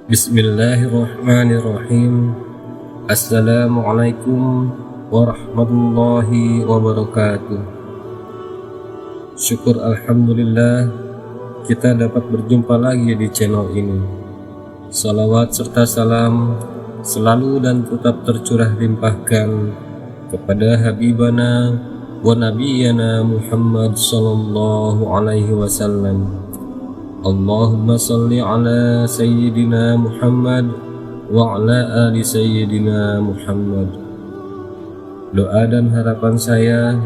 Bismillahirrahmanirrahim. Assalamualaikum warahmatullahi wabarakatuh. Syukur alhamdulillah kita dapat berjumpa lagi di channel ini. Salawat serta salam selalu dan tetap tercurah limpahkan kepada Habibana wa Nabiyana Muhammad sallallahu alaihi wasallam. Allahumma salli ala Sayyidina Muhammad wa ala ali Sayyidina Muhammad. Doa dan harapan saya,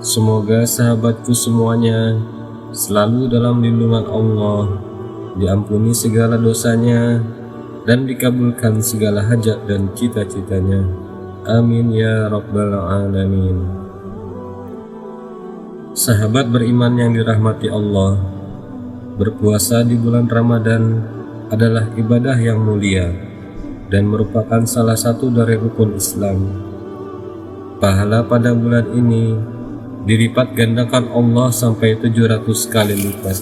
semoga sahabatku semuanya selalu dalam lindungan Allah, diampuni segala dosanya, dan dikabulkan segala hajat dan cita-citanya. Amin ya rabbal alamin. Sahabat beriman yang dirahmati Allah, berpuasa di bulan Ramadan adalah ibadah yang mulia dan merupakan salah satu dari rukun Islam. Pahala pada bulan ini dilipat gandakan Allah sampai 700 kali lipat.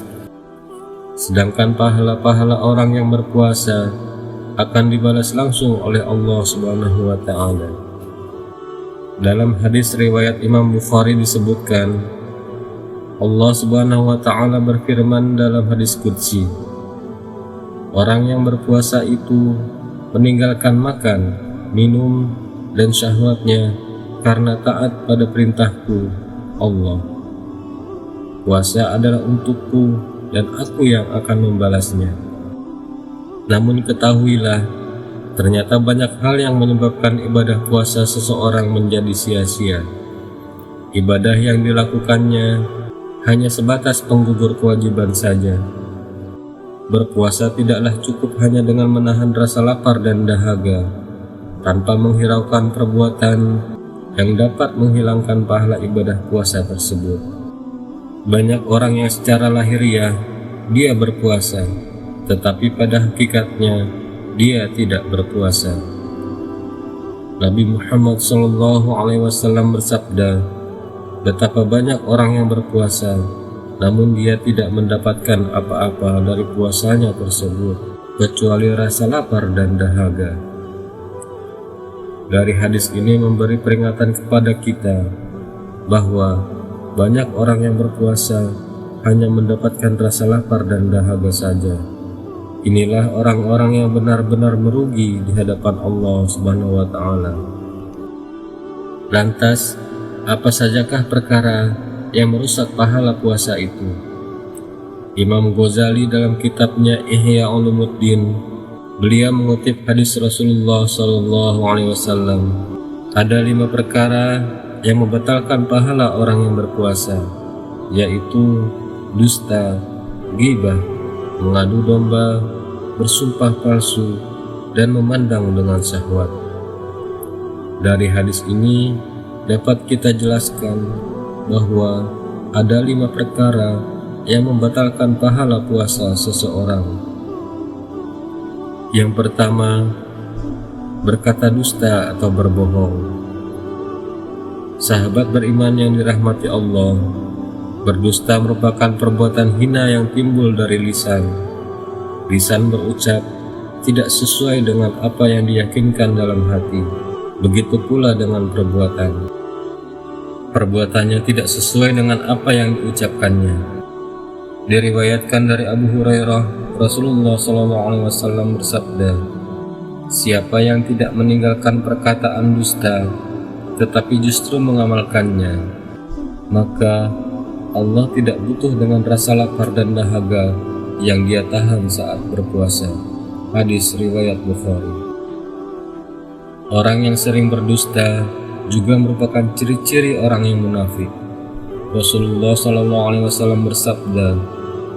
Sedangkan pahala-pahala orang yang berpuasa akan dibalas langsung oleh Allah Subhanahu wa Ta'ala. Dalam hadis riwayat Imam Bukhari disebutkan, Allah Subhanahu wa Ta'ala berfirman dalam hadis qudsi, orang yang berpuasa itu meninggalkan makan, minum, dan syahwatnya karena taat pada perintahku, Allah. Puasa adalah untukku dan aku yang akan membalasnya. Namun ketahuilah, ternyata banyak hal yang menyebabkan ibadah puasa seseorang menjadi sia-sia. Ibadah yang dilakukannya hanya sebatas penggugur kewajiban saja. Berpuasa tidaklah cukup hanya dengan menahan rasa lapar dan dahaga, tanpa menghiraukan perbuatan yang dapat menghilangkan pahala ibadah puasa tersebut. Banyak orang yang secara lahiriah dia berpuasa, tetapi pada hakikatnya dia tidak berpuasa. Nabi Muhammad SAW bersabda, betapa banyak orang yang berpuasa, namun dia tidak mendapatkan apa-apa dari puasanya tersebut, kecuali rasa lapar dan dahaga. Dari hadis ini memberi peringatan kepada kita bahwa banyak orang yang berpuasa hanya mendapatkan rasa lapar dan dahaga saja. Inilah orang-orang yang benar-benar merugi di hadapan Allah Subhanahu wa Ta'ala. Lantas, apa sajakah perkara yang merusak pahala puasa itu? Imam Ghazali dalam kitabnya Ihya Ulumuddin, beliau mengutip hadis Rasulullah SAW. Ada 5 perkara yang membatalkan pahala orang yang berpuasa, yaitu dusta, ghibah, mengadu domba, bersumpah palsu, dan memandang dengan syahwat. Dari hadis ini dapat kita jelaskan bahwa ada 5 perkara yang membatalkan pahala puasa seseorang. Yang pertama, berkata dusta atau berbohong. Sahabat beriman yang dirahmati Allah, berdusta merupakan perbuatan hina yang timbul dari lisan. Lisan berucap tidak sesuai dengan apa yang diyakinkan dalam hati. Begitu pula dengan perbuatan. Perbuatannya tidak sesuai dengan apa yang diucapkannya. Diriwayatkan dari Abu Hurairah, Rasulullah SAW bersabda, siapa yang tidak meninggalkan perkataan dusta, tetapi justru mengamalkannya, maka Allah tidak butuh dengan rasa lapar dan dahaga yang dia tahan saat berpuasa. Hadis riwayat Bukhari. Orang yang sering berdusta juga merupakan ciri-ciri orang yang munafik. Rasulullah SAW bersabda,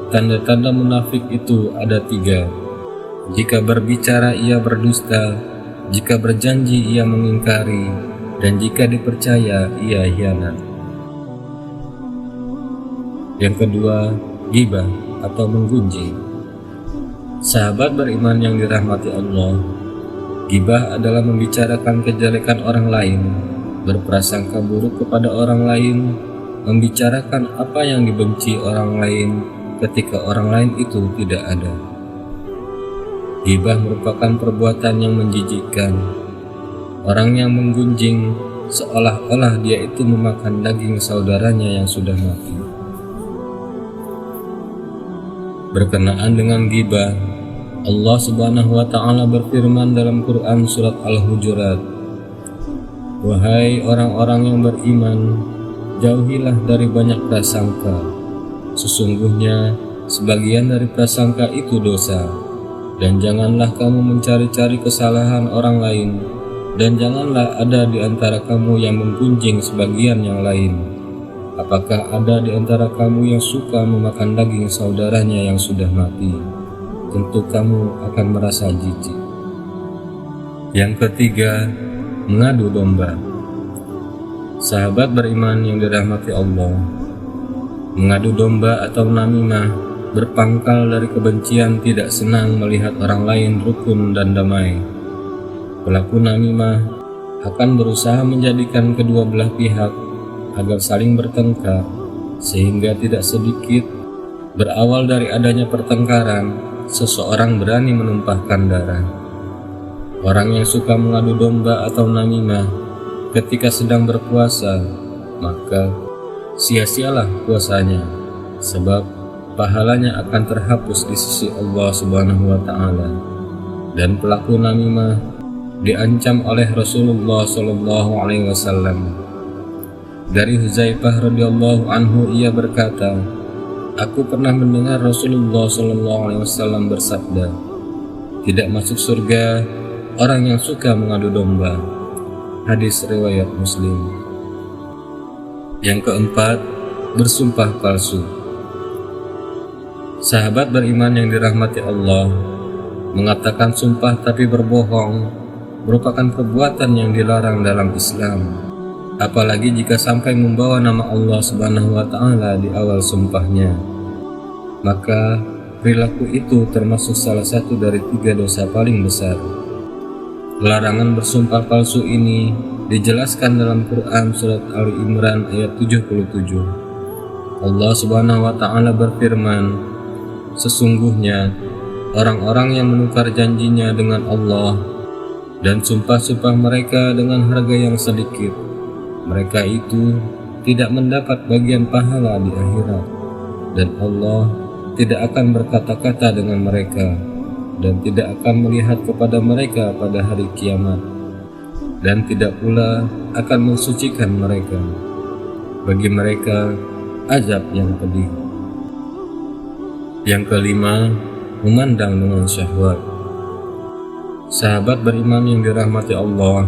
tanda-tanda munafik itu ada 3. Jika berbicara ia berdusta, jika berjanji ia mengingkari, dan jika dipercaya ia hianat. Yang kedua, ghibah atau menggunjing. Sahabat beriman yang dirahmati Allah, ghibah adalah membicarakan kejelekan orang lain, berprasangka buruk kepada orang lain, membicarakan apa yang dibenci orang lain ketika orang lain itu tidak ada. Ghibah merupakan perbuatan yang menjijikkan. Orang yang menggunjing seolah-olah dia itu memakan daging saudaranya yang sudah mati. Berkenaan dengan ghibah, Allah Subhanahu wa Ta'ala berfirman dalam Quran Surat Al-Hujurat, "Wahai orang-orang yang beriman, jauhilah dari banyak prasangka. Sesungguhnya sebagian dari prasangka itu dosa. Dan janganlah kamu mencari-cari kesalahan orang lain, dan janganlah ada di antara kamu yang menggunjing sebagian yang lain. Apakah ada di antara kamu yang suka memakan daging saudaranya yang sudah mati? Tentu kamu akan merasa jijik." Yang ketiga, mengadu domba. Sahabat beriman yang dirahmati Allah, mengadu domba atau namimah berpangkal dari kebencian tidak senang melihat orang lain rukun dan damai. Pelaku namimah akan berusaha menjadikan kedua belah pihak agar saling bertengkar, sehingga tidak sedikit berawal dari adanya pertengkaran, seseorang berani menumpahkan darah. Orang yang suka mengadu domba atau namimah ketika sedang berpuasa, maka sia-sialah puasanya, sebab pahalanya akan terhapus di sisi Allah Subhanahu wa Ta'ala. Dan pelaku namimah diancam oleh Rasulullah Shallallahu Alaihi Wasallam. Dari Huzaifah radhiyallahu anhu, ia berkata, "Aku pernah mendengar Rasulullah Shallallahu Alaihi Wasallam bersabda, tidak masuk surga orang yang suka mengadu domba." Hadis riwayat Muslim. Yang keempat, bersumpah palsu. Sahabat beriman yang dirahmati Allah, mengatakan sumpah tapi berbohong merupakan perbuatan yang dilarang dalam Islam, apalagi jika sampai membawa nama Allah Subhanahu wa Ta'ala di awal sumpahnya. Maka perilaku itu termasuk salah satu dari 3 dosa paling besar. Larangan bersumpah palsu ini dijelaskan dalam Quran Surat Ali Imran ayat 77. Allah Subhanahu wa Ta'ala berfirman, "Sesungguhnya orang-orang yang menukar janjinya dengan Allah dan sumpah-sumpah mereka dengan harga yang sedikit, mereka itu tidak mendapat bagian pahala di akhirat, dan Allah tidak akan berkata-kata dengan mereka dan tidak akan melihat kepada mereka pada hari kiamat, dan tidak pula akan mensucikan mereka. Bagi mereka azab yang pedih." Yang kelima, memandang dengan syahwat. Sahabat beriman yang dirahmati Allah,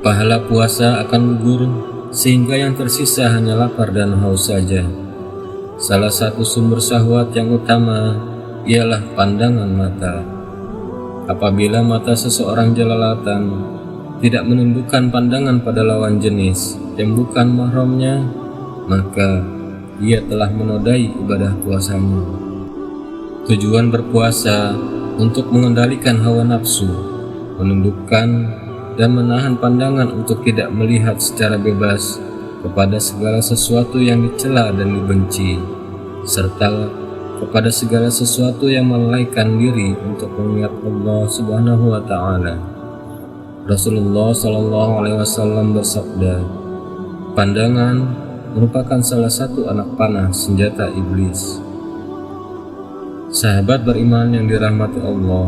pahala puasa akan gugur sehingga yang tersisa hanya lapar dan haus saja. Salah satu sumber syahwat yang utama ialah pandangan mata. Apabila mata seseorang jelalatan, tidak menundukkan pandangan pada lawan jenis yang bukan mahramnya, maka ia telah menodai ibadah puasanya. Tujuan berpuasa untuk mengendalikan hawa nafsu, menundukkan dan menahan pandangan untuk tidak melihat secara bebas kepada segala sesuatu yang dicela dan dibenci, serta kepada segala sesuatu yang melalaikan diri untuk mengingat Allah Subhanahu wa Ta'ala. Rasulullah Shallallahu Alaihi Wasallam bersabda, "Pandangan merupakan salah satu anak panah senjata iblis." Sahabat beriman yang dirahmati Allah,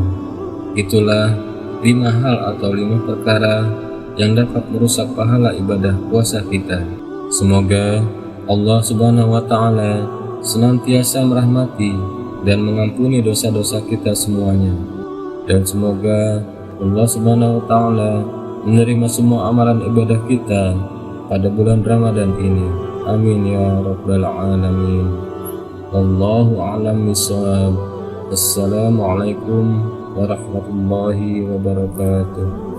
itulah 5 hal atau 5 perkara yang dapat merusak pahala ibadah puasa kita. Semoga Allah Subhanahu wa Ta'ala senantiasa merahmati dan mengampuni dosa-dosa kita semuanya, dan semoga Allah Subhanahu wa Ta'ala menerima semua amalan ibadah kita pada bulan Ramadan ini. Amin ya rabbal alamin. Wallahu a'lam bishawab. Assalamualaikum warahmatullahi wabarakatuh.